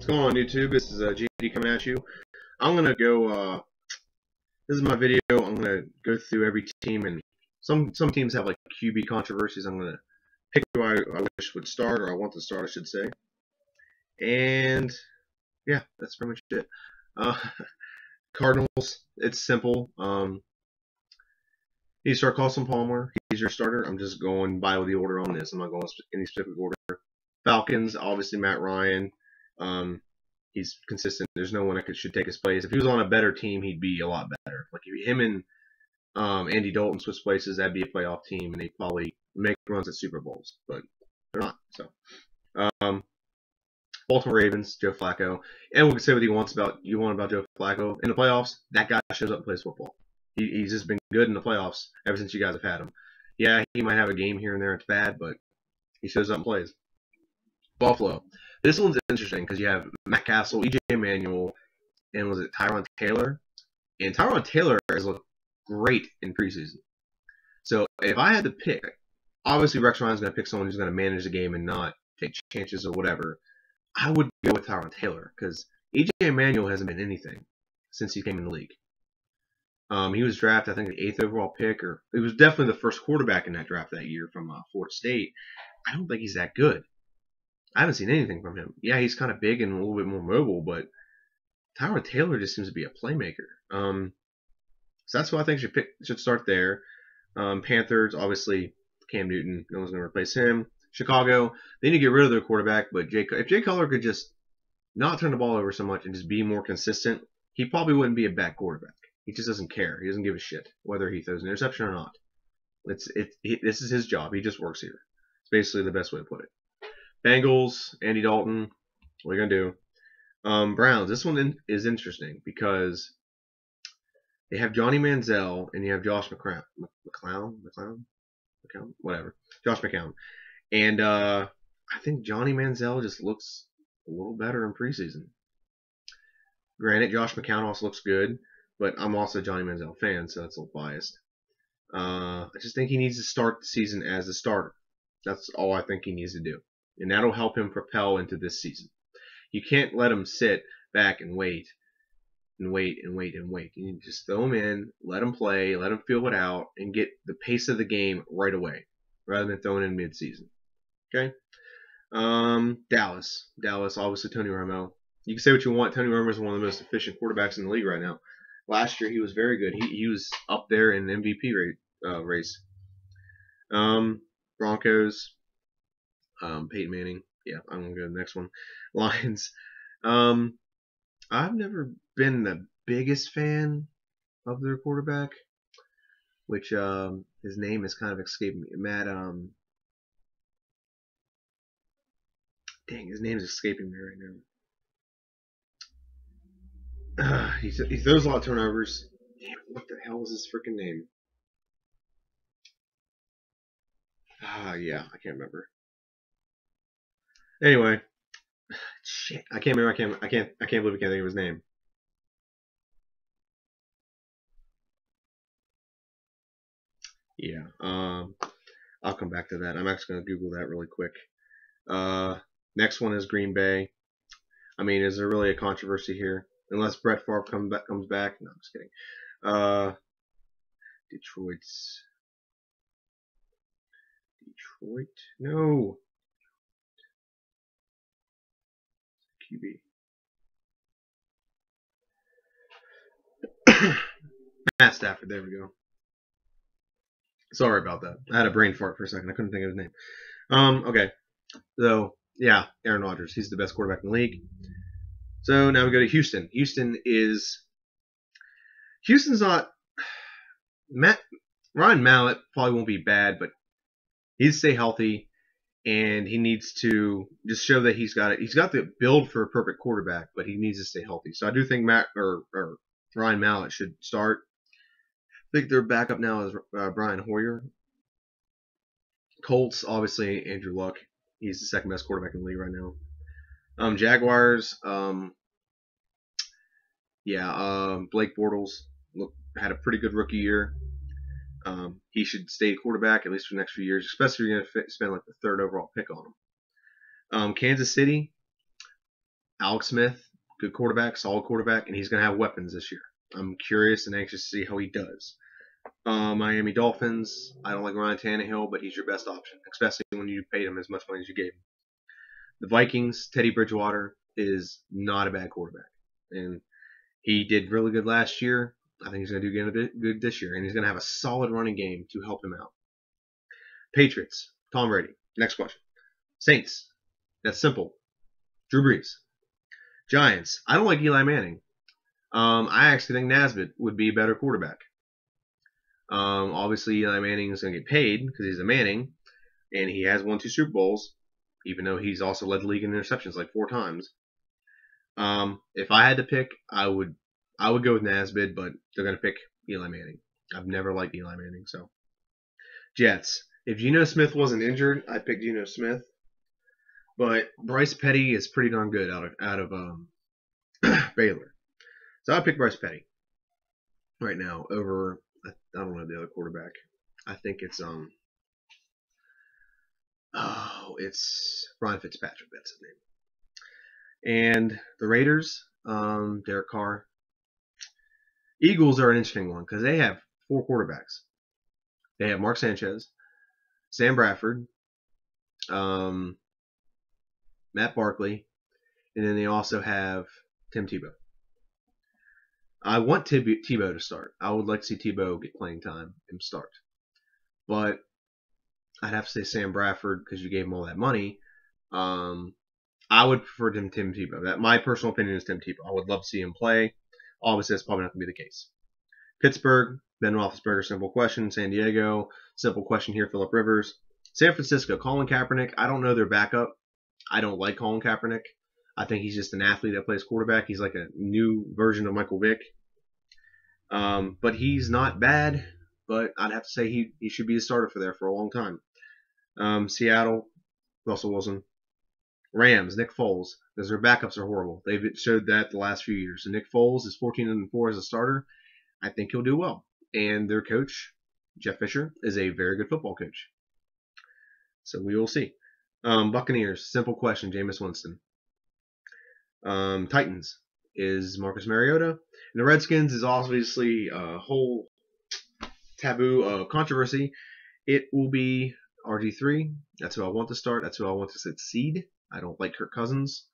going on YouTube? This is JD coming at you. I'm gonna go. This is my video. I'm gonna go through every team, and some teams have like QB controversies. I'm gonna pick who I wish would start, or I want to start, I should say. And yeah, that's pretty much it. Uh, Cardinals. It's simple. You start Carson Palmer. He's your starter. I'm just going by the order on this. I'm not going in any specific order. Falcons, obviously Matt Ryan. He's consistent. There's no one that should take his place. If he was on a better team, he'd be a lot better. Like if him and Andy Dalton switch places, that'd be a playoff team, and they'd probably make runs at Super Bowls. But they're not. So, Baltimore Ravens, Joe Flacco, and we can say what you want about Joe Flacco in the playoffs. That guy shows up and plays football. He's just been good in the playoffs ever since you guys have had him. Yeah, he might have a game here and there. It's bad, but he shows up and plays. Buffalo. This one's interesting because you have Matt Castle, EJ Manuel, and was it Tyrod Taylor? And Tyrod Taylor has looked great in preseason. So if I had to pick, obviously Rex Ryan's going to pick someone who's going to manage the game and not take chances or whatever. I would go with Tyrod Taylor because EJ Manuel hasn't been anything since he came in the league. He was drafted, I think, the 8th overall pick, or it was definitely the first quarterback in that draft that year from Florida State. I don't think he's that good. I haven't seen anything from him. Yeah, he's kind of big and a little bit more mobile, but Tyrod Taylor just seems to be a playmaker. So that's who I think should start there. Panthers, obviously, Cam Newton. No one's going to replace him. Chicago, they need to get rid of their quarterback, but if Jay Cutler could just not turn the ball over so much and just be more consistent, he probably wouldn't be a bad quarterback. He just doesn't care. He doesn't give a shit whether he throws an interception or not. This is his job. He just works here. It's basically the best way to put it. Bengals, Andy Dalton, what are you going to do? Browns, this one is interesting because they have Johnny Manziel and you have Josh McCown, whatever. Josh McCown. And I think Johnny Manziel just looks a little better in preseason. Granted, Josh McCown also looks good, but I'm also a Johnny Manziel fan, so that's a little biased. I just think he needs to start the season as a starter. That's all I think he needs to do. And that'll help him propel into this season. You can't let him sit back and wait and wait and wait and wait. You need to just throw him in, let him play, let him feel it out, and get the pace of the game right away, rather than throwing in mid-season. Okay? Dallas, obviously Tony Romo. You can say what you want. Tony Romo is one of the most efficient quarterbacks in the league right now. Last year he was very good. He was up there in the MVP race. Broncos. Peyton Manning. Yeah, I'm going to go to the next one. Lions. I've never been the biggest fan of their quarterback, which his name is kind of escaping me. Matt, dang, his name is escaping me right now. He throws a lot of turnovers. Damn, what the hell is his freaking name? Yeah, I can't remember. Anyway, shit, I can't remember. I can't believe I can't think of his name. Yeah, I'll come back to that. I'm actually gonna Google that really quick. Next one is Green Bay. I mean, is there really a controversy here? Unless Brett Favre comes back. No, I'm just kidding. Detroit. No. QB. Matt Stafford. There we go. Sorry about that. I had a brain fart for a second. I couldn't think of his name. Okay. So, yeah, Aaron Rodgers. He's the best quarterback in the league. So now we go to Houston. Houston's not Ryan Mallett probably won't be bad, but he needs to stay healthy, and he needs to just show that he's got it. He's got the build for a perfect quarterback, but he needs to stay healthy. So I do think Ryan Mallett should start. I think their backup now is Brian Hoyer. Colts, obviously Andrew Luck. He's the second best quarterback in the league right now. Jaguars, Blake Bortles had a pretty good rookie year. He should stay quarterback at least for the next few years, especially if you're going to spend like the 3rd overall pick on him. Kansas City, Alex Smith, good quarterback, solid quarterback, and he's going to have weapons this year. I'm curious and anxious to see how he does. Miami Dolphins, I don't like Ryan Tannehill, but he's your best option, especially when you paid him as much money as you gave him. The Vikings, Teddy Bridgewater is not a bad quarterback, and he did really good last year. I think he's going to do good this year, and he's going to have a solid running game to help him out. Patriots, Tom Brady. Next question. Saints, that's simple. Drew Brees. Giants, I don't like Eli Manning. I actually think Nesbitt would be a better quarterback. Obviously, Eli Manning is going to get paid because he's a Manning, and he has won 2 Super Bowls, even though he's also led the league in interceptions like 4 times. If I had to pick, I would go with Nesbitt, but they're going to pick Eli Manning. I've never liked Eli Manning, so. Jets. If Geno Smith wasn't injured, I'd pick Geno Smith. But Bryce Petty is pretty darn good out of Baylor. So I'd pick Bryce Petty right now over, I don't know the other quarterback. I think it's it's Ryan Fitzpatrick, that's his name. And the Raiders, Derek Carr. Eagles are an interesting one because they have 4 quarterbacks. They have Mark Sanchez, Sam Bradford, Matt Barkley, and then they also have Tim Tebow. I want Tebow to start. I would like to see Tebow get playing time and start. But I'd have to say Sam Bradford because you gave him all that money. I would prefer Tim Tebow. My personal opinion is Tim Tebow. I would love to see him play. Obviously, that's probably not going to be the case. Pittsburgh, Ben Roethlisberger, simple question. San Diego, simple question here, Phillip Rivers. San Francisco, Colin Kaepernick. I don't know their backup. I don't like Colin Kaepernick. I think he's just an athlete that plays quarterback. He's like a new version of Michael Vick. But he's not bad. But I'd have to say he should be a starter for a long time. Seattle, Russell Wilson. Rams, Nick Foles, because their backups are horrible. They've showed that the last few years. And Nick Foles is 14-4 as a starter. I think he'll do well. And their coach, Jeff Fisher, is a very good football coach. So we will see. Buccaneers, simple question, Jameis Winston. Titans is Marcus Mariota. And the Redskins is obviously a whole taboo controversy. It will be RG3. That's who I want to start. That's who I want to succeed. I don't like Kirk Cousins.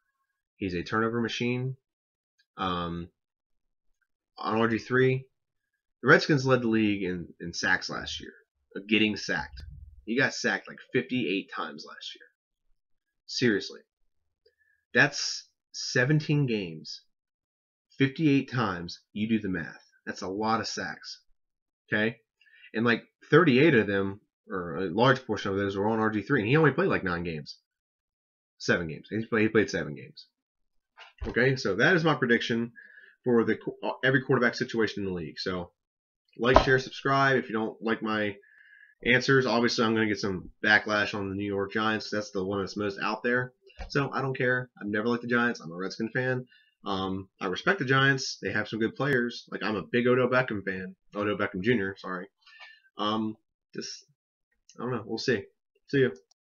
He's a turnover machine. On RG3, the Redskins led the league in sacks last year. Getting sacked. He got sacked like 58 times last year. Seriously. That's 17 games. 58 times. You do the math. That's a lot of sacks. Okay? And like 38 of them, or a large portion of those, were on RG3. And he only played like 9 games. 7 games. He played 7 games. Okay? So that is my prediction for every quarterback situation in the league. So like, share, subscribe. If you don't like my answers, obviously I'm going to get some backlash on the New York Giants. That's the one that's most out there. So I don't care. I've never liked the Giants. I'm a Redskin fan. I respect the Giants. They have some good players. Like, I'm a big Odell Beckham fan. Odell Beckham Jr., sorry. I don't know. We'll see. See you.